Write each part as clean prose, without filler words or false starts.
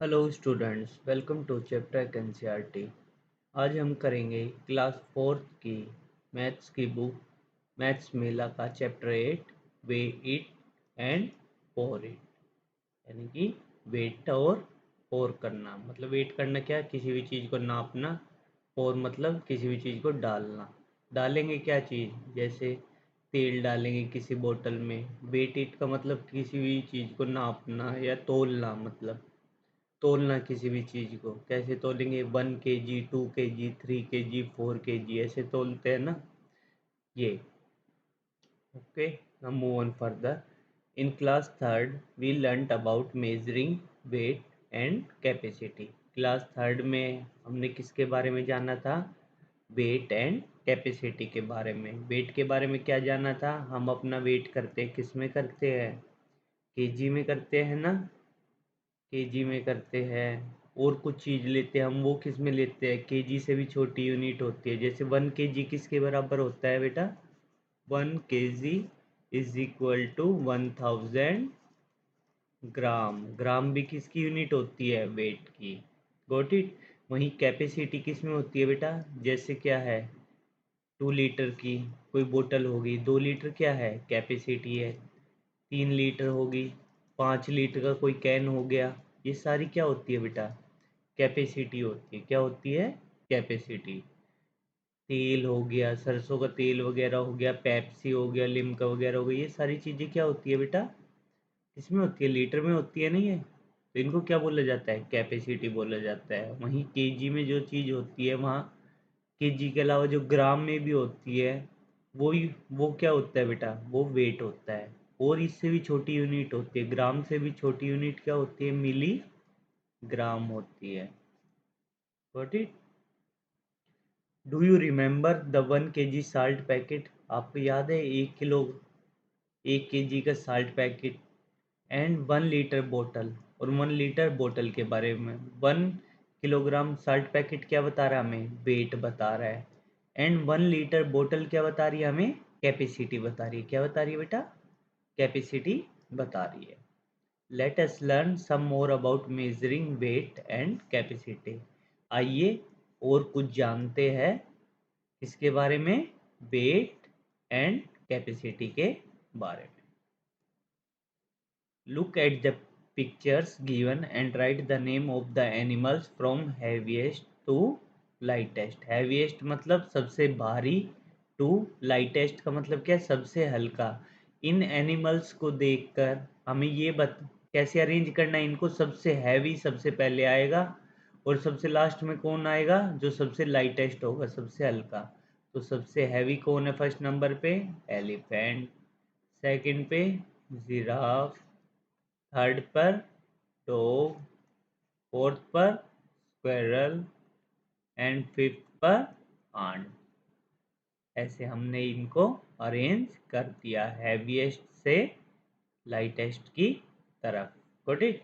Hello students, welcome to chapter NCERT. आज हम करेंगे क्लास फोर्थ की मैथ्स की बुक मैथ्स मेला का chapter 8 weigh it and pour it. यानी कि वेट और पोर करना, मतलब वेट करना क्या, किसी भी चीज़ को नापना। पोर मतलब किसी भी चीज़ को डालना। डालेंगे क्या चीज़, जैसे तेल डालेंगे किसी बोतल में। वेट इट का मतलब किसी भी चीज़ को नापना या तोलना, मतलब तोलना किसी भी चीज़ को। कैसे तोलेंगे, 1 kg, 2 kg, 3 kg, 4 kg, ऐसे तोलते हैं ना ये। Okay, now move on further. In class third we learnt about measuring weight and capacity. Class third में हमने किसके बारे में जाना था? वेट एंड कैपेसिटी के बारे में। वेट के बारे में क्या जाना था? हम अपना वेट करते किस में करते हैं? केजी में करते हैं ना, केजी में करते हैं। और कुछ चीज़ लेते हैं हम, वो किस में लेते हैं? केजी से भी छोटी यूनिट होती है। जैसे 1 kg किसके बराबर होता है बेटा? 1 kg इज इक्वल टू 1000 ग्राम। ग्राम भी किसकी यूनिट होती है? वेट की। Got it. वहीं कैपेसिटी किस में होती है बेटा? जैसे क्या है, 2 लीटर की कोई बोतल होगी, 2 लीटर क्या है? कैपेसिटी है। 3 लीटर होगी, 5 लीटर का कोई कैन हो गया, ये सारी क्या होती है बेटा? कैपेसिटी होती है। क्या होती है? कैपेसिटी। तेल हो गया, सरसों का तेल वगैरह हो गया, पेप्सी हो गया, लिम्का वगैरह हो गई, ये सारी चीज़ें क्या होती है बेटा? किसमें होती है? लीटर में होती है नहीं है, तो इनको क्या बोला जाता है? कैपेसिटी बोला जाता है। वहीं केजी में जो चीज़ होती है, वहाँ केजी के अलावा जो ग्राम में भी होती है, वो क्या होता है बेटा? वो वेट होता है। और इससे भी छोटी यूनिट होती है, ग्राम से भी छोटी यूनिट क्या होती है? मिली ग्राम होती है। Got it. Do you remember the 1 kg salt packet? आपको याद है 1 किलो 1 kg का साल्ट पैकेट एंड 1 लीटर बोतल? और 1 लीटर बोतल के बारे में, 1 किलोग्राम साल्ट पैकेट क्या बता रहा है हमें? वेट बता रहा है। एंड 1 लीटर बोतल क्या बता रही है हमें? कैपेसिटी बता रही है। क्या बता रही है बेटा? कैपेसिटी बता रही है। Let us learn some more about measuring weight and capacity. आइए और कुछ जानते हैं किसके बारे में? वेट एंड कैपेसिटी के बारे में। Look at the pictures given and write the name of the animals from heaviest to lightest. heaviest मतलब सबसे भारी, to lightest का मतलब क्या? सबसे हल्का। इन एनिमल्स को देखकर हमें ये कैसे अरेंज करना है इनको? सबसे हैवी सबसे पहले आएगा, और सबसे लास्ट में कौन आएगा? जो सबसे लाइटेस्ट होगा, सबसे हल्का। तो सबसे हैवी कौन है फर्स्ट नंबर पे? एलिफेंट। सेकंड पे जिराफ, थर्ड पर डॉग, फोर्थ पर स्क्वेरल एंड फिफ्थ पर आंट। ऐसे हमने इनको अरेंज कर दिया, हैवीएस्ट से लाइटेस्ट की तरफ। Got it.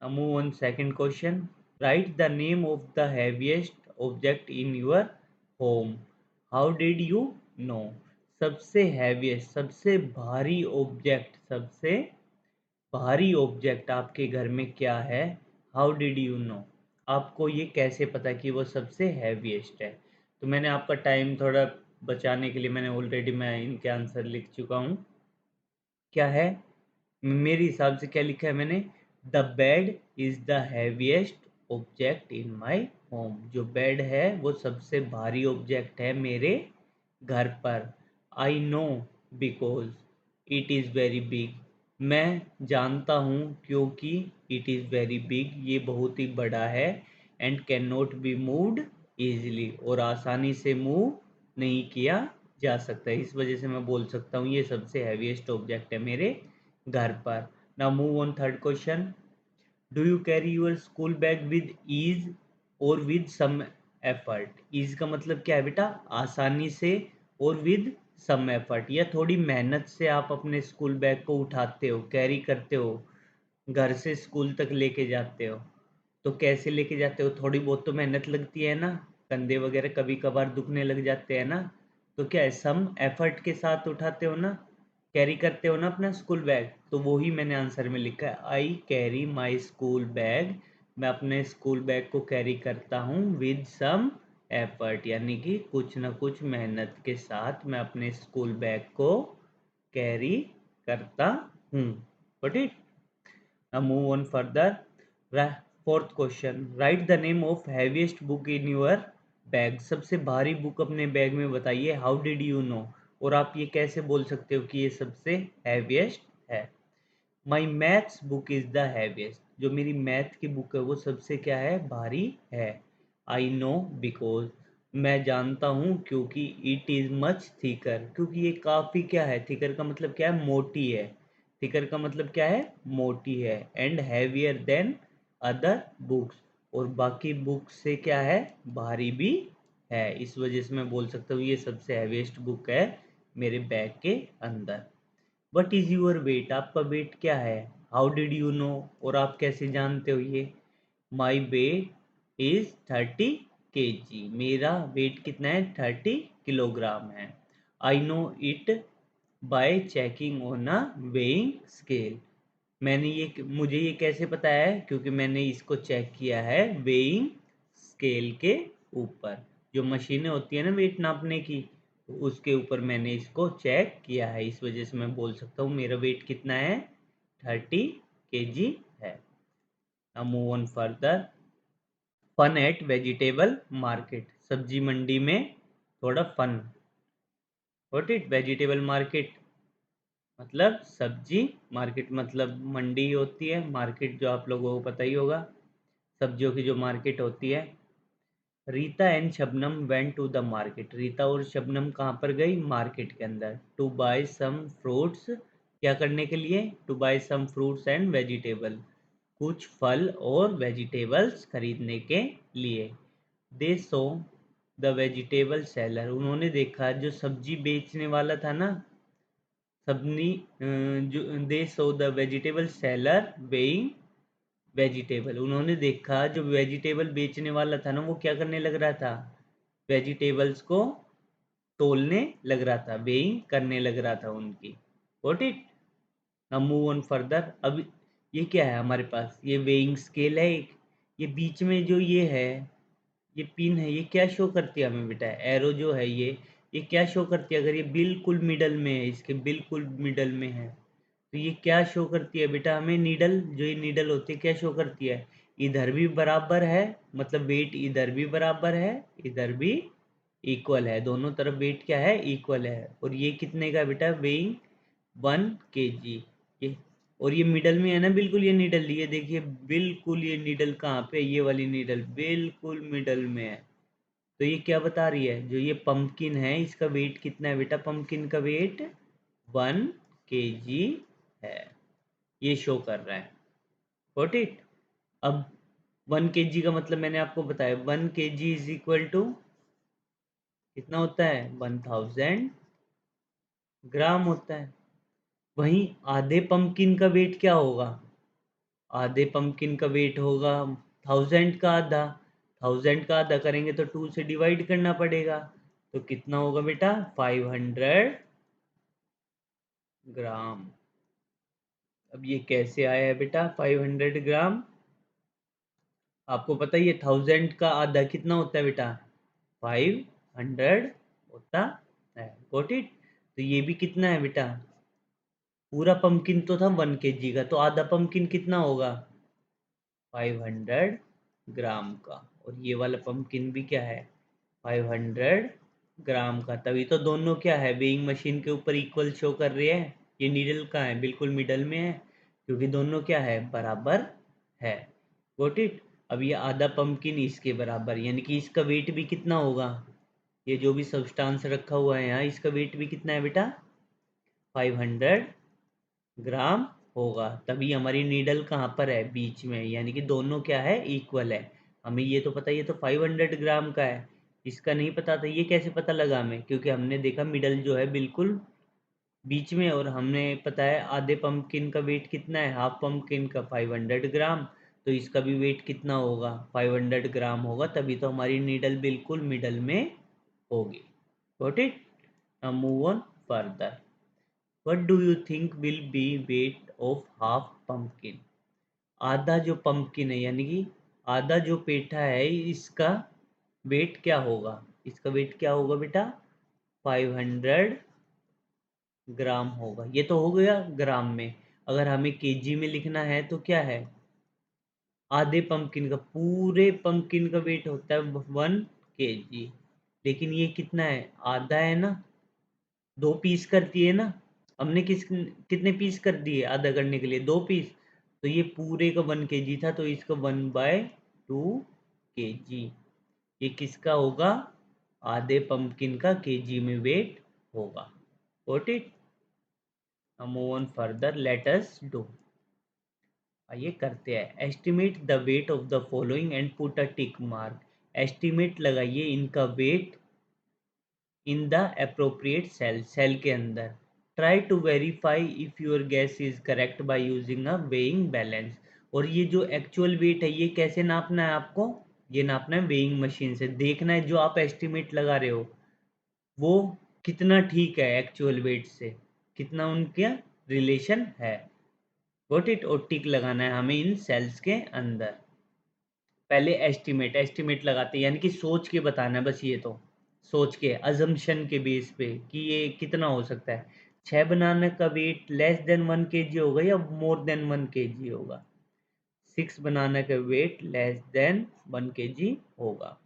Now move on second question. Write the name of the heaviest object in your home. How did you know? सबसे हैवीएस्ट, सबसे भारी ऑब्जेक्ट, सबसे भारी ऑब्जेक्ट आपके घर में क्या है? How did you no? आपको ये कैसे पता कि वो सबसे हैवीएस्ट है? तो मैंने आपका टाइम थोड़ा बचाने के लिए मैंने ऑलरेडी इनके आंसर लिख चुका हूँ। क्या है मेरे हिसाब से? क्या लिखा है मैंने? The bed is the heaviest object in my home. जो बेड है वो सबसे भारी ऑब्जेक्ट है मेरे घर पर। I know because it is very big. मैं जानता हूँ क्योंकि इट इज़ वेरी बिग, ये बहुत ही बड़ा है। And can not be moved easily, और आसानी से मूव नहीं किया जा सकता है। इस वजह से मैं बोल सकता हूँ ये सबसे हैवीएस्ट ऑब्जेक्ट है मेरे घर पर। Now move on third question. Do you carry your school bag with ease or with some effort? Ease का मतलब क्या है बेटा? आसानी से, और विद सम एफर्ट या थोड़ी मेहनत से आप अपने स्कूल बैग को उठाते हो, कैरी करते हो, घर से स्कूल तक लेके जाते हो। तो कैसे लेके जाते हो? थोड़ी बहुत तो मेहनत लगती है ना, कंधे वगैरह कभी कभार दुखने लग जाते हैं ना, तो क्या है, सम एफर्ट के साथ उठाते हो ना। कैरी करते हो ना अपना स्कूल बैग, तो वो ही मैंने आंसर में लिखा है, I carry my school bag. मैं अपने स्कूल बैग को कैरी करता हूँ विद सम एफर्ट, यानी कि कुछ ना कुछ मेहनत के साथ मैं अपने स्कूल बैग को कैरी करता हूँ। Got it? Now move on further. Fourth question, right the name of heaviest book in your bag. सबसे भारी बुक अपने बैग में बताइए। How did you know? और आप ये कैसे बोल सकते हो कि ये सबसे हैवीएस्ट है? My maths book is the heaviest. जो मेरी मैथ की बुक है वो सबसे क्या है? भारी है। आई नो बिकॉज, मैं जानता हूँ क्योंकि, इट इज मच थिकर, क्योंकि ये काफ़ी क्या है? थिकर का मतलब क्या है? मोटी है। थिकर का मतलब क्या है? मोटी है। And heavier than other books, और बाकी बुक से क्या है? भारी भी है। इस वजह से मैं बोल सकता हूँ ये सबसे हैवीएस्ट बुक है मेरे बैग के अंदर। What is your weight? आपका वेट क्या है? How did you know? और आप कैसे जानते हो ये? My weight is 30 kg। मेरा वेट कितना है? 30 किलोग्राम है। I know it by checking on a weighing scale. मुझे ये कैसे पता है? क्योंकि मैंने इसको चेक किया है वेइंग स्केल के ऊपर। जो मशीनें होती है ना वेट नापने की, तो उसके ऊपर मैंने इसको चेक किया है। इस वजह से मैं बोल सकता हूँ मेरा वेट कितना है? 30 kg है। अब move on further. Fun at vegetable market. सब्जी मंडी में थोड़ा fun. What it? Vegetable market मतलब सब्जी, मार्केट मतलब मंडी होती है, मार्केट जो आप लोगों को पता ही होगा, सब्जियों की जो मार्केट होती है। Rita and Shabnam went to the market. Rita और शबनम कहाँ पर गई? मार्केट के अंदर। To buy some fruits. क्या करने के लिए? To buy some fruits and vegetable. कुछ फल और वेजिटेबल्स खरीदने के लिए। They saw the vegetable seller. उन्होंने देखा जो सब्जी बेचने वाला था ना, सबनी जो they saw the vegetable seller weighing vegetable. उन्होंने देखा जो वेजिटेबल बेचने वाला था ना, वो क्या करने लग रहा था? वेजिटेबल्स को तोलने लग रहा था, वेइंग करने लग रहा था उनकी। Got it? Now move on further. अब ये क्या है हमारे पास? ये वेइंग स्केल है एक। ये बीच में जो ये है, ये पिन है, ये क्या शो करती है हमें बेटा? एरो जो है ये क्या शो करती है? अगर ये बिल्कुल मिडल में है, इसके बिल्कुल मिडल में है, तो ये क्या शो करती है बेटा हमें? नीडल। जो ये नीडल होती है क्या शो करती है? इधर भी बराबर है, मतलब वेट इधर भी बराबर है, इधर भी इक्वल है, दोनों तरफ वेट क्या है? इक्वल है। और ये कितने का बेटा? Weighing 1 kg। ये, और ये मिडल में है ना बिल्कुल, ये नीडल, ये देखिए बिल्कुल, ये नीडल कहाँ पे? ये वाली नीडल बिल्कुल मिडल में है। तो ये क्या बता रही है? जो ये पंपकिन है इसका वेट कितना है बेटा? पंपकिन का वेट 1 kg है, ये शो कर रहा है। Got it? अब 1 kg का मतलब मैंने आपको बताया, 1 kg इज इक्वल टू कितना होता है? 1000 ग्राम होता है। वहीं आधे पंपकिन का वेट क्या होगा? आधे पंपकिन का वेट होगा 1000 का आधा। 1000 का आधा करेंगे तो 2 से डिवाइड करना पड़ेगा, तो कितना होगा बेटा? 500 ग्राम। अब ये कैसे आया है बेटा 500 ग्राम? आपको पता ही है 1000 का आधा कितना होता है बेटा? 500 होता है। Got it? तो ये भी कितना है बेटा? पूरा पंपकिन तो था 1 kg का, तो आधा पंपकिन कितना होगा? 500 ग्राम का। और ये वाला पंपकिन भी क्या है? 500 ग्राम का। तभी तो दोनों क्या है? वेइंग मशीन के ऊपर इक्वल शो कर रहे हैं। ये नीडल कहाँ है? बिल्कुल मिडल में है, क्योंकि दोनों क्या है? बराबर है। Got it? अब ये आधा पंपकिन इसके बराबर, यानी कि इसका वेट भी कितना होगा? ये जो भी सब्सटेंस रखा हुआ है यहाँ, इसका वेट भी कितना है बेटा? 500 ग्राम होगा। तभी हमारी नीडल कहाँ पर है? बीच में, यानी कि दोनों क्या है? इक्वल है। हमें ये तो पता, ये तो 500 ग्राम का है, इसका नहीं पता था। ये कैसे पता लगा हमें? क्योंकि हमने देखा मिडल जो है बिल्कुल बीच में, और हमने पता है आधे पंपकिन का वेट कितना है? हाफ पंपकिन का 500 ग्राम, तो इसका भी वेट कितना होगा? 500 ग्राम होगा। तभी तो हमारी नीडल बिल्कुल मिडल में होगी। Got it? Now move on further. What do you think will be weight of half pumpkin? आधा जो पंपकिन है यानी कि आधा जो पेठा है इसका वेट क्या होगा? इसका वेट क्या होगा बेटा? 500 ग्राम होगा। ये तो हो गया ग्राम में। अगर हमें केजी में लिखना है तो क्या है? आधे पंपकिन का, पूरे पंपकिन का वेट होता है 1 केजी। लेकिन ये कितना है? आधा है ना, 2 पीस कर दिए ना हमने। कितने पीस कर दिए आधा करने के लिए? 2 पीस। तो ये पूरे का 1 केजी था, तो इसका 1/2 केजी। ये किसका होगा? आधे पंपकिन का केजी में वेट होगा। Got it? Now move on further. Let us do. आइए करते हैं। Estimate the weight of the following and put a tick mark. Estimate लगाइए इनका weight in the appropriate cell, cell के अंदर। Try to verify if your guess is correct by using a weighing balance. और ये जो actual wait है ये कैसे नापना है आपको? ये नापना है वेइंग मशीन से। देखना है जो आप एस्टिमेट लगा रहे हो वो कितना ठीक है एक्चुअल वेट से, कितना उनका रिलेशन है। Got it? और टिक लगाना है हमें इन सेल्स के अंदर। पहले एस्टिमेट लगाते हैं, यानी कि सोच के बताना है बस। ये तो सोच के, अजम्पशन के बेस पे कि ये कितना हो सकता है। 6 बनाना का वेट लेस देन 1 केजी होगा या मोर देन 1 केजी होगा? 6 बनाना का वेट लेस देन 1 केजी होगा।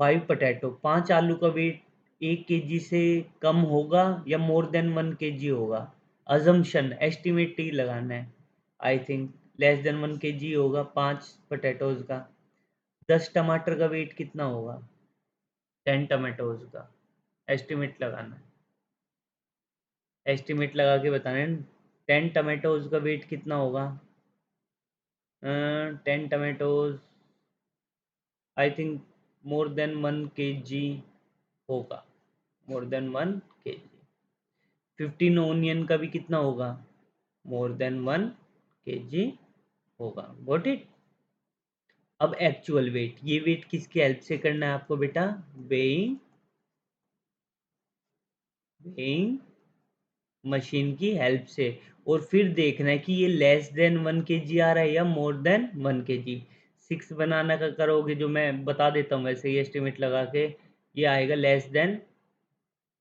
5 पोटैटो, 5 आलू का वेट 1 केजी से कम होगा या मोर देन 1 केजी होगा? अजम्पशन, एस्टिमेट ही लगाना है। I think less than 1 KG होगा 5 पोटैटोज का। 10 टमाटर का वेट कितना होगा? 10 टमाटोज का एस्टिमेट लगाना है। एस्टिमेट लगा के बताना है। 10 टमाटोज का वेट कितना होगा? 10 tomatoes I think more than 1 KG होगा। More than 1 KG. 15 ओनियन का भी कितना होगा? मोर देन 1 केजी होगा। Got it? अब एक्चुअल वेट, ये वेट किसकी हेल्प से करना है आपको बेटा? वेइंग वेइंग मशीन की हेल्प से। और फिर देखना है कि ये लेस देन 1 केजी आ रहा है या मोर देन 1 केजी। 6 बनाना का करोगे, जो मैं बता देता हूँ वैसे ही एस्टिमेट लगा के, ये आएगा लेस देन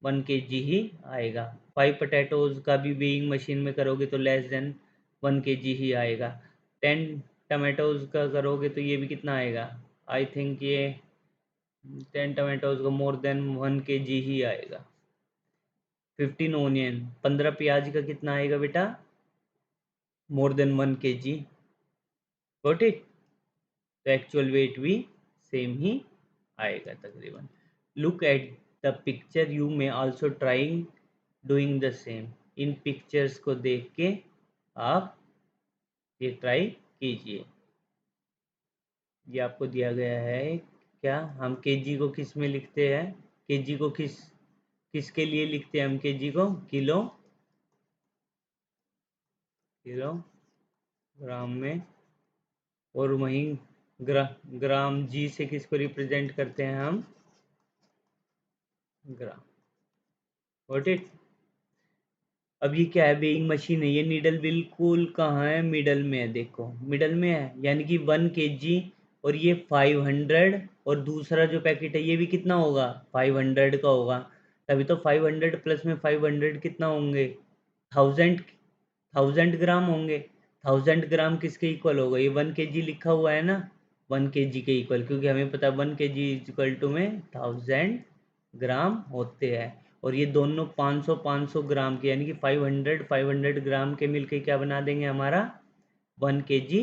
1 केजी ही आएगा। 5 पोटैटोज का भी वेइंग मशीन में करोगे तो लेस देन 1 केजी ही आएगा। 10 टमाटोज का करोगे तो ये भी कितना आएगा? आई थिंक ये 10 टमाटोज का मोर देन 1 केजी ही आएगा। 15 ओनियन, 15 प्याज का कितना आएगा बेटा? मोर देन 1 केजी। Got it? तो एक्चुअल वेट भी सेम ही आएगा तकरीबन। Look at the picture, you may also trying doing the same. In pictures को देख के आप ये ट्राई कीजिए। ये आपको दिया गया है। क्या हम केजी को किस में लिखते हैं? केजी को किसके लिए लिखते हैं हम? केजी को किलो किलोग्राम में। और वहीं ग्राम जी से किसको रिप्रेजेंट करते हैं हम? ग्राम। Got it? अब ये क्या है? वेइंग मशीन है। ये नीडल बिल्कुल कहाँ है? मिडल में है। देखो मिडल में है, यानी कि 1 केजी। और ये 500। और दूसरा जो पैकेट है ये भी कितना होगा? 500 का होगा। तभी तो 500 प्लस में 500 कितना होंगे? 1000। 1000 ग्राम होंगे। 1000 ग्राम किसके इक्वल होगा? ये 1 केजी लिखा हुआ है ना, 1 केजी के इक्वल, क्योंकि हमें पता है 1 केजी इज इक्वल टू में 1000 ग्राम होते हैं। और ये दोनों 500 ग्राम के, यानी कि 500 ग्राम के मिलके क्या बना देंगे? हमारा 1 केजी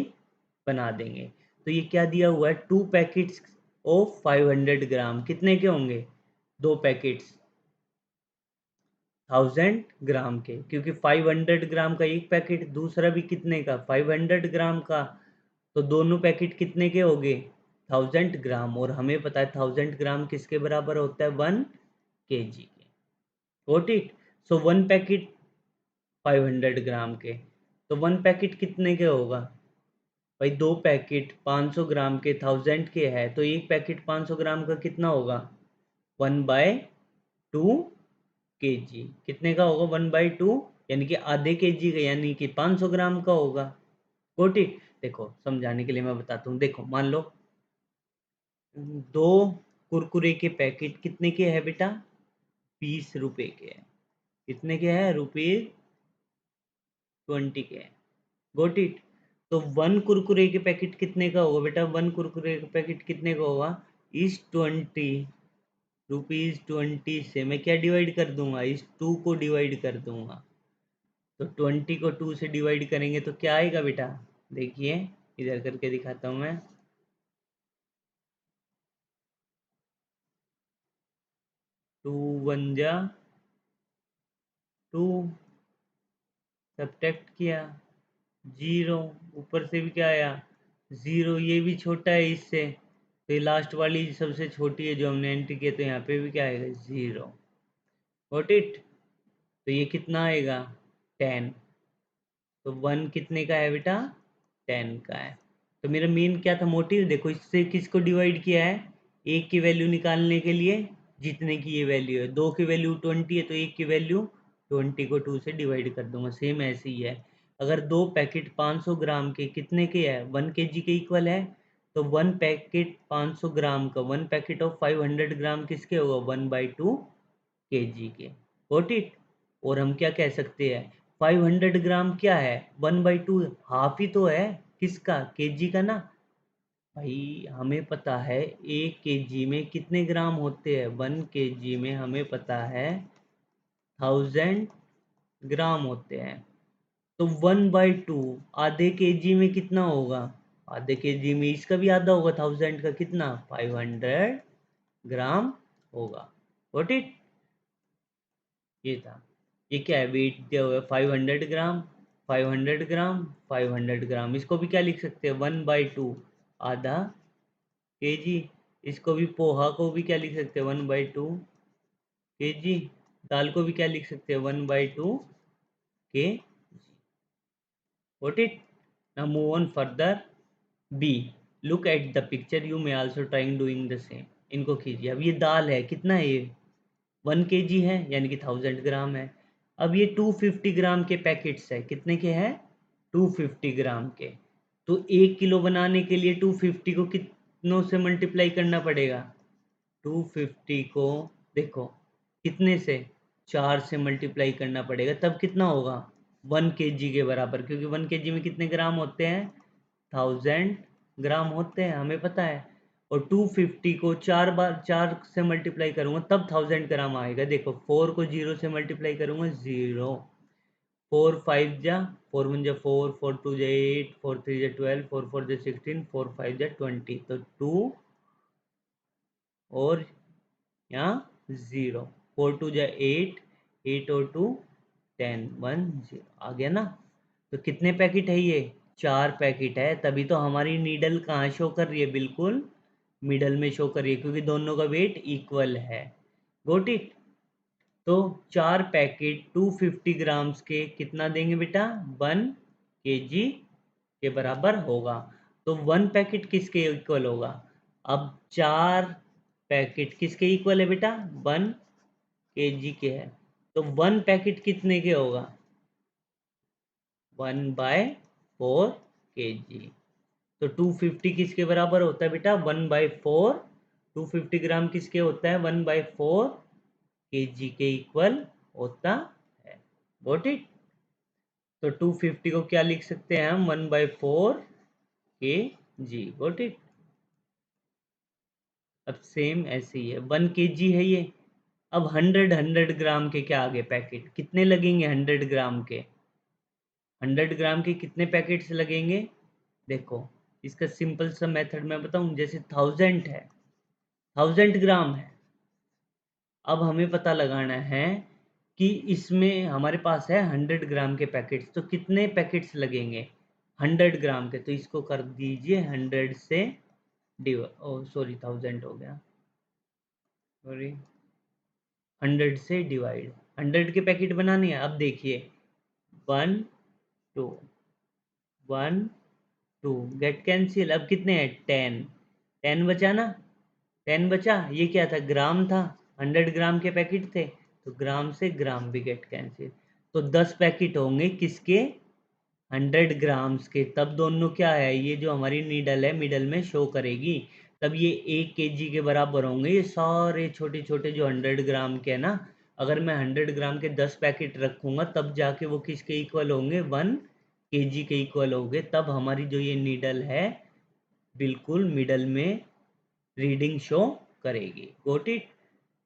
बना देंगे। तो ये क्या दिया हुआ है? 2 पैकेट्स ऑफ 500 ग्राम। कितने के होंगे? 2 पैकेट्स 1000 ग्राम के, क्योंकि 500 ग्राम का एक पैकेट, दूसरा भी कितने का? 500 ग्राम का। तो दोनों पैकेट कितने के हो गए? 1000 ग्राम। और हमें पता है 1000 ग्राम किसके बराबर होता है? 1 केजी के। Got it? So 1 packet 500 gram के, तो 1 पैकेट कितने के होगा? भाई 2 पैकेट 500 ग्राम के 1000 के है, तो एक पैकेट 500 ग्राम का कितना होगा? 1/2 केजी। कितने का होगा? 1/2 यानी कि आधे केजी का, यानी कि 500 ग्राम का होगा। गोटी, देखो समझाने के लिए मैं बताता हूँ। देखो मान लो 2 कुरकुरे के पैकेट कितने के हैं बेटा? 20 रुपए के हैं। कितने के हैं? ₹20 के हैं। Got it? तो 1 कुरकुरे के पैकेट कितने का होगा बेटा? 1 कुरकुरे का पैकेट कितने का होगा? इस 20 रुपीज़ 20 से मैं क्या डिवाइड कर दूंगा? इस 2 को डिवाइड कर दूंगा। तो 20 को 2 से डिवाइड करेंगे तो क्या आएगा बेटा? देखिए इधर करके दिखाता हूँ मैं। 2 1 जा 2, सब्ट्रैक्ट किया 0, ऊपर से भी क्या आया? 0। ये भी छोटा है इससे, तो ये लास्ट वाली सबसे छोटी है जो हमने एंट्री किया, तो यहाँ पे भी क्या आएगा? 0। Got it? तो ये कितना आएगा? 10। तो 1 कितने का है बेटा? 10 का है। तो मेरा मेन क्या था मोटिव? देखो इससे किसको डिवाइड किया है? एक की वैल्यू निकालने के लिए, जितने की ये वैल्यू है। 2 की वैल्यू 20 है तो एक की वैल्यू 20 को 2 से डिवाइड कर दूंगा। सेम ऐसे ही है। अगर 2 पैकेट 500 ग्राम के कितने के है? 1 केजी के इक्वल है। तो 1 पैकेट 500 ग्राम का, 1 पैकेट ऑफ 500 ग्राम किसके होगा? 1/2 केजी के। Got it? और हम क्या कह सकते हैं? 500 ग्राम क्या है? 1/2, हाफ ही तो है। किसका? केजी का ना। भाई हमें पता है 1 केजी में कितने ग्राम होते हैं। 1 केजी में हमें पता है 1000 ग्राम होते हैं। तो 1/2 आधे केजी में कितना होगा? आधे केजी में इसका भी आधा होगा 1000 का। कितना? 500 ग्राम होगा। Got it? ये था। ये क्या है? वेट दिया हुआ है 500 ग्राम, 500 ग्राम, 500 ग्राम। इसको भी क्या लिख सकते हैं? 1/2 आधा केजी। इसको भी, पोहा को भी क्या लिख सकते हैं? 1/2 केजी। दाल को भी क्या लिख सकते हैं? 1/2 के। Got it? Now move on further. B. Look at the picture. You may also trying doing the same. इनको खींचिए। अब ये दाल है, कितना है ये? 1 केजी है, यानी कि 1000 ग्राम है। अब ये 250 ग्राम के पैकेट्स है। कितने के हैं? 250 ग्राम के। तो 1 किलो बनाने के लिए 250 को कितनों से मल्टीप्लाई करना पड़ेगा? 250 को देखो कितने से? 4 से मल्टीप्लाई करना पड़ेगा, तब कितना होगा? 1 केजी के बराबर, क्योंकि 1 केजी में कितने ग्राम होते हैं? 1000 ग्राम होते हैं, हमें पता है। और 250 को 4 से मल्टीप्लाई करूंगा तब 1000 ग्राम आएगा। देखो 4 को 0 से मल्टीप्लाई करूंगा 0। 4 5 जा, 4 1 जा 4, 4 2 जा 8, 4 3 जा 12, 4 4 जा 16, 4 5 जा 20। तो 2 और यहाँ 0। 4 2 जा 8, 8 और 2 10, 1 0 आ गया ना। तो कितने पैकेट है ये? 4 पैकेट है। तभी तो हमारी नीडल कहाँ शो कर रही है? बिल्कुल मिडल में शो कर रही है, क्योंकि दोनों का वेट इक्वल है। Got it? तो 4 पैकेट 250 ग्राम्स के कितना देंगे बेटा? 1 केजी के बराबर होगा। तो 1 पैकेट किसके इक्वल होगा? अब 4 पैकेट किसके इक्वल है बेटा? 1 केजी के है। तो 1 पैकेट कितने के होगा? 1/4 केजी। तो 250 किसके बराबर होता है बेटा? 1/4। 250 ग्राम किसके होता है? 1/4 केजी के इक्वल होता है। Got it? तो 250 को क्या लिख सकते हैं हम? 1/4 के जी। Got it? अब सेम ऐसे ही है, 1 केजी है ये। अब 100 ग्राम के क्या आगे पैकेट कितने लगेंगे? 100 ग्राम के, 100 ग्राम के कितने पैकेट्स लगेंगे? देखो इसका सिंपल सा मेथड मैं बताऊं। जैसे 1000 है, 1000 ग्राम है। अब हमें पता लगाना है कि इसमें हमारे पास है 100 ग्राम के पैकेट्स, तो कितने पैकेट्स लगेंगे 100 ग्राम के? तो इसको कर दीजिए 100 से ओ सॉरी 1000 हो गया, सॉरी 100 से डिवाइड। 100 के पैकेट बनाने हैं। अब देखिए 1 2 1 2 गेट कैंसिल। अब कितने हैं? 10। 10 बचा ना? 10 बचा। ये क्या था? ग्राम था। 100 ग्राम के पैकेट थे, तो ग्राम से ग्राम भी गेट कैंसिल। तो 10 पैकेट होंगे किसके, 100 ग्राम्स के, तब दोनों क्या है, ये जो हमारी नीडल है मिडल में शो करेगी, तब ये 1 केजी के बराबर होंगे ये सारे छोटे छोटे जो 100 ग्राम के है ना। अगर मैं 100 ग्राम के 10 पैकेट रखूँगा तब जाके वो किसके इक्वल होंगे, 1 केजी के इक्वल होंगे, तब हमारी जो ये नीडल है बिल्कुल मिडल में रीडिंग शो करेगी। Got it.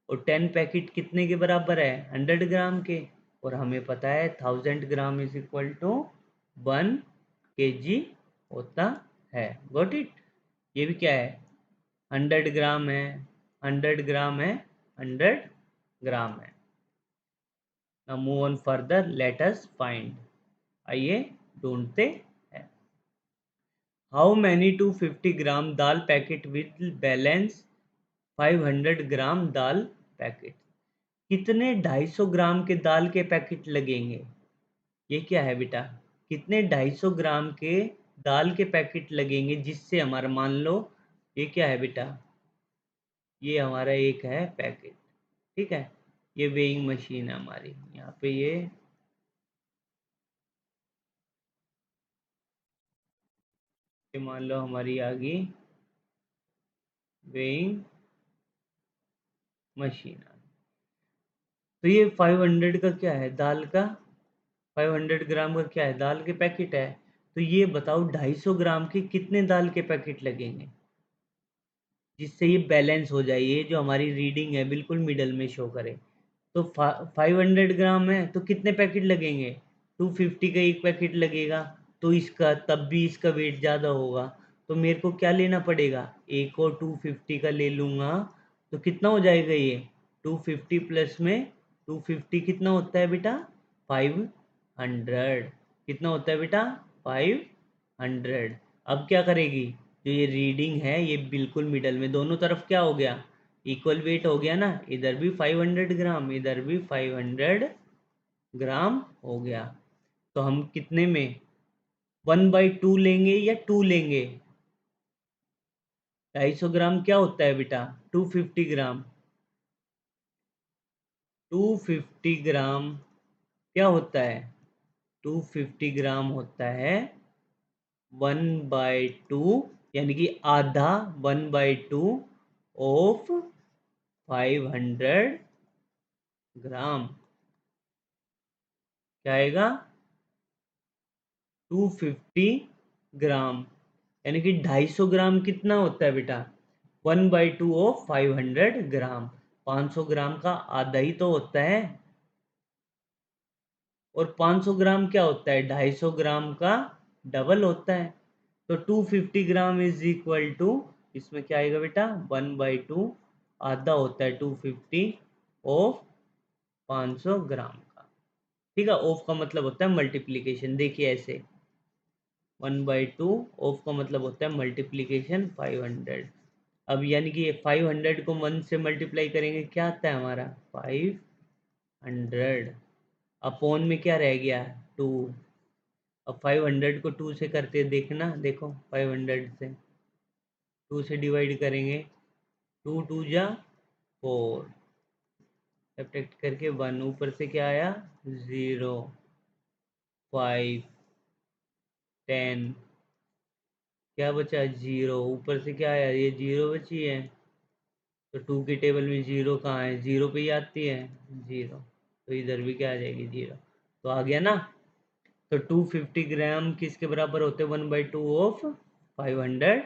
और 10 पैकेट कितने के बराबर है, 100 ग्राम के, और हमें पता है 1000 gram is equal to 1 KG होता है। Got it. ये भी क्या है, 100 ग्राम है, 100 ग्राम है, 100 ग्राम है। Now move on further, let us find. आइए ढूंढते हैं। How many 250 gram dal packet with balance 500 gram dal packet. कितने 250 ग्राम के दाल के पैकेट लगेंगे। ये क्या है बेटा, कितने 250 ग्राम के दाल के पैकेट लगेंगे जिससे हमारा, मान लो ये क्या है बेटा, ये हमारा एक है पैकेट, ठीक है, ये वेइंग मशीन है हमारी, यहाँ पे ये मान लो हमारी आ गई वेइंग मशीन। तो ये 500 का क्या है, दाल का 500 ग्राम का क्या है, दाल के पैकेट है। तो ये बताओ 250 ग्राम के कितने दाल के पैकेट लगेंगे जिससे ये बैलेंस हो जाए, ये जो हमारी रीडिंग है बिल्कुल मिडल में शो करे। तो 500 ग्राम है तो कितने पैकेट लगेंगे, 250 का एक पैकेट लगेगा, तो इसका तब भी इसका वेट ज़्यादा होगा, तो मेरे को क्या लेना पड़ेगा, एक और 250 का ले लूँगा, तो कितना हो जाएगा ये 250 प्लस में 250 कितना होता है बेटा, 500। कितना होता है बेटा, 500। अब क्या करेगी, जो ये रीडिंग है ये बिल्कुल मिडल में, दोनों तरफ क्या हो गया, इक्वल वेट हो गया ना, इधर भी 500 ग्राम, इधर भी 500 ग्राम हो गया। तो हम कितने में 1/2 लेंगे या 2 लेंगे, 250 ग्राम क्या होता है बेटा, 250 ग्राम, 250 ग्राम क्या होता है, 250 ग्राम होता है 1/2, यानी कि आधा, 1/2 ऑफ 500 ग्राम, क्या आएगा 250 ग्राम, यानी कि 250 ग्राम कितना होता है बेटा, 1/2 ऑफ 500 ग्राम, 500 ग्राम का आधा ही तो होता है, और 500 ग्राम क्या होता है, 250 ग्राम का डबल होता है। तो 250 ग्राम इज इक्वल टू, इसमें क्या आएगा बेटा, 1/2, आधा होता है 250 ऑफ 500 ग्राम का, ठीक है। ऑफ का मतलब होता है मल्टीप्लीकेशन, देखिए ऐसे 1/2 ऑफ का मतलब होता है मल्टीप्लीकेशन 500। अब यानी कि ये 500 को 1 से मल्टीप्लाई करेंगे क्या आता है हमारा 500, अपॉन में क्या रह गया 2। अब 500 को 2 से करते देखना, देखो 500 से 2 से डिवाइड करेंगे, 2 2 जा 4, सब्ट्रैक्ट करके 1, ऊपर से क्या आया 0, 5, 10, क्या बचा 0, ऊपर से क्या आया, ये 0 बची है, तो 2 की टेबल में 0 कहाँ है, 0 पे ही आती है 0, तो इधर भी क्या आ जाएगी 0, तो आ गया ना। तो 250 ग्राम किसके बराबर होते हैं, 1/2 ऑफ 500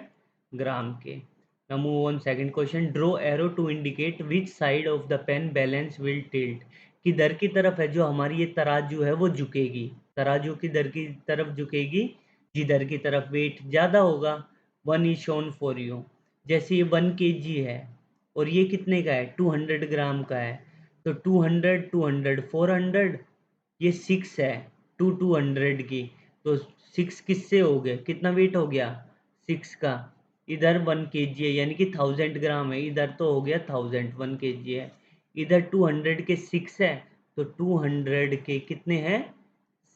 ग्राम के। Now move on second question, draw arrow to indicate which side of the pan balance will tilt. किधर की तरफ है जो हमारी ये तराजू है वो झुकेगी, तराजू किधर की तरफ झुकेगी, जिधर की तरफ वेट ज़्यादा होगा। 1 इज शोन फॉर यू, जैसे ये 1 kg है और ये कितने का है 200 ग्राम का है, तो 200 200 400, ये 6 है 200 की, तो 6 किससे हो गए, कितना वेट हो गया 6 का, इधर 1 kg है यानी कि 1000 ग्राम है, इधर तो हो गया 1000, 1 kg है, इधर 200 के 6 है, तो 200 के कितने हैं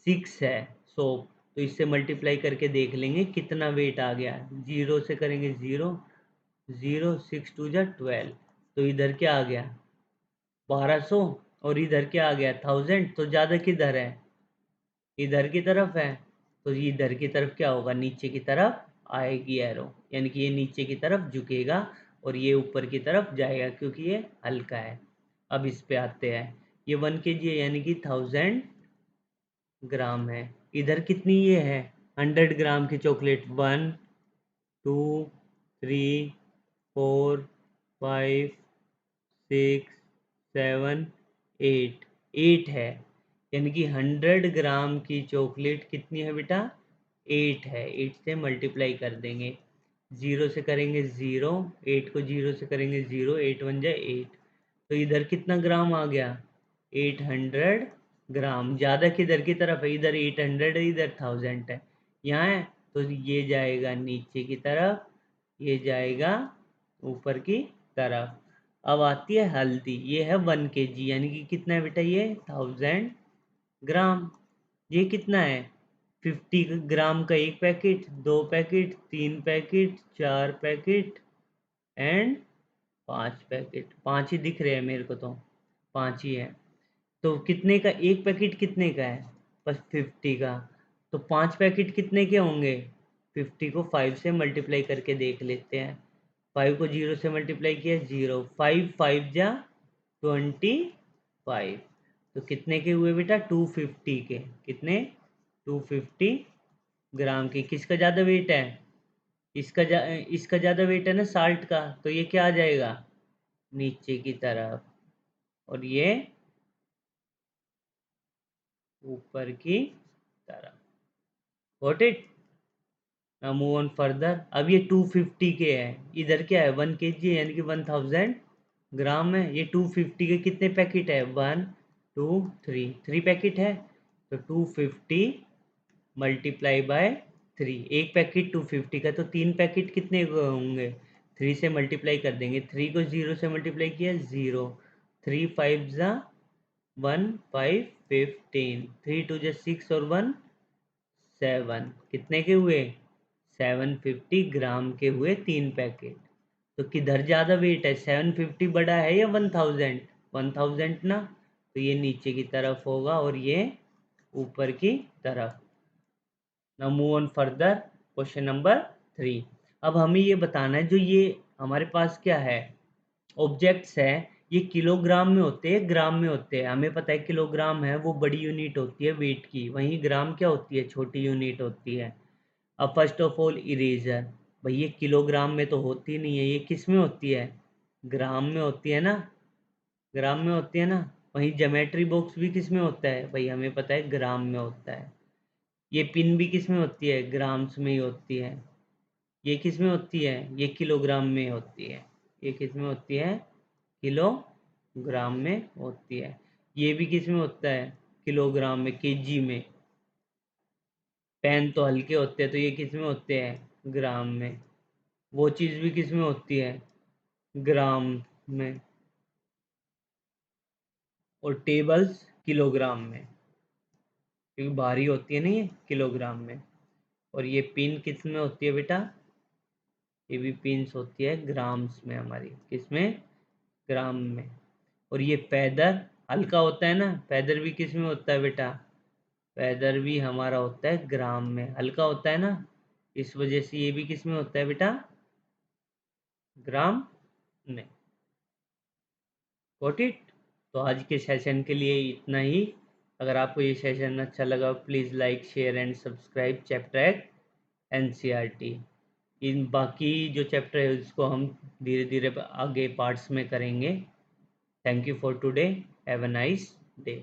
6 है 100, तो इससे मल्टीप्लाई करके देख लेंगे कितना वेट आ गया, 0 से करेंगे 0, 0 6 2 जा 12, तो इधर क्या आ गया 1200, और इधर क्या आ गया 1000, तो ज़्यादा किधर है, इधर की तरफ है। तो इधर की तरफ क्या होगा, नीचे की तरफ आएगी एरो, यानी कि ये नीचे की तरफ झुकेगा और ये ऊपर की तरफ जाएगा क्योंकि ये हल्का है। अब इस पे आते हैं, ये 1 kg है यानी कि 1000 ग्राम है। इधर कितनी ये है, 100 ग्राम की चॉकलेट, 1 2 3 4 5 6 7 8, 8 है, यानी कि 100 ग्राम की चॉकलेट कितनी है बेटा, 8 है। 8 से मल्टीप्लाई कर देंगे, 0 से करेंगे 0, 8 को 0 से करेंगे 0, 8 बन जाए 8। तो इधर कितना ग्राम आ गया, 800 ग्राम। ज़्यादा किधर की तरफ है, इधर 800 है, इधर 1000 है, यहाँ है। तो ये जाएगा नीचे की तरफ, ये जाएगा ऊपर की तरफ। अब आती है हल्दी, ये है 1 kg, यानी कि कितना है बेटा, ये 1000 ग्राम। ये कितना है, 50 ग्राम का एक packet, 2 packet, 3 packet, 4 packet and 5 packet. 5 ही दिख रहे हैं मेरे को, तो 5 ही है। तो कितने का एक पैकेट, कितने का है, बस 50 का। तो 5 पैकेट कितने के होंगे, 50 को 5 से मल्टीप्लाई करके देख लेते हैं। 5 को 0 से मल्टीप्लाई किया 0, 5 5 जा 25। तो कितने के हुए बेटा, 250 के, कितने, 250 ग्राम की। किसका ज़्यादा वेट है, इसका ज़्यादा वेट है ना साल्ट का, तो ये क्या आ जाएगा, नीचे की तरफ, और ये ऊपर की तरफ। Got it. Now move on further. अब ये 250 के है, इधर क्या है 1 kg यानी कि 1000 ग्राम है। ये 250 के कितने पैकेट है, 1 2 3, 3 पैकेट है। तो 250 मल्टीप्लाई बाय 3, एक पैकेट 250 का, तो 3 पैकेट कितने होंगे, 3 से मल्टीप्लाई कर देंगे। 3 को 0 से मल्टीप्लाई किया 0, 3 5 ज़ा 1 5 15, 3 2 ज़ा 6 और 1 7, कितने के हुए, 750 ग्राम के हुए 3 पैकेट। तो किधर ज़्यादा वेट है, 750 बड़ा है या 1000, 1000 ना। तो ये नीचे की तरफ होगा और ये ऊपर की तरफ। Now move on further, question number 3। अब हमें ये बताना है, जो ये हमारे पास क्या है, ऑब्जेक्ट्स है, ये किलोग्राम में होते हैं, ग्राम में होते हैं। हमें पता है किलोग्राम है वो बड़ी यूनिट होती है वेट की, वहीं ग्राम क्या होती है, छोटी यूनिट होती है। अब फर्स्ट ऑफ ऑल इरेजर, भाई ये किलोग्राम में तो होती नहीं है, ये किस में होती है, ग्राम में होती है ना, ग्राम में होती है ना। वहीं ज्योमेट्री बॉक्स भी किस में होता है, भाई हमें पता है ग्राम में होता है। ये पिन भी किस में होती है, ग्राम्स में ही होती है। ये किस में होती है, ये किलोग्राम में होती है। ये किस में होती है, किलोग्राम में होती है। ये भी किस में होता है, किलोग्राम में, केजी में। पेन तो हल्के होते हैं, तो ये किस में होते हैं, ग्राम में। वो चीज़ भी किस में होती है, ग्राम में। और टेबल्स किलोग्राम में, क्योंकि भारी होती है ना ये, किलोग्राम में। और ये पिन किस में होती है बेटा, ये भी पिन्स होती है ग्राम्स में हमारी, किस में, ग्राम में। और ये पैदर हल्का होता है ना, पैदर भी किस में होता है बेटा, पैदर भी हमारा होता है ग्राम में, हल्का होता है ना, इस वजह से ये भी किस में होता है बेटा, ग्राम में। Got it. तो आज के सेशन के लिए इतना ही। अगर आपको ये सेशन अच्छा लगा please like share and subscribe chapter eight NCERT. इन बाकी जो चैप्टर है उसको हम धीरे धीरे आगे पार्ट्स में करेंगे। Thank you for today, have a nice day.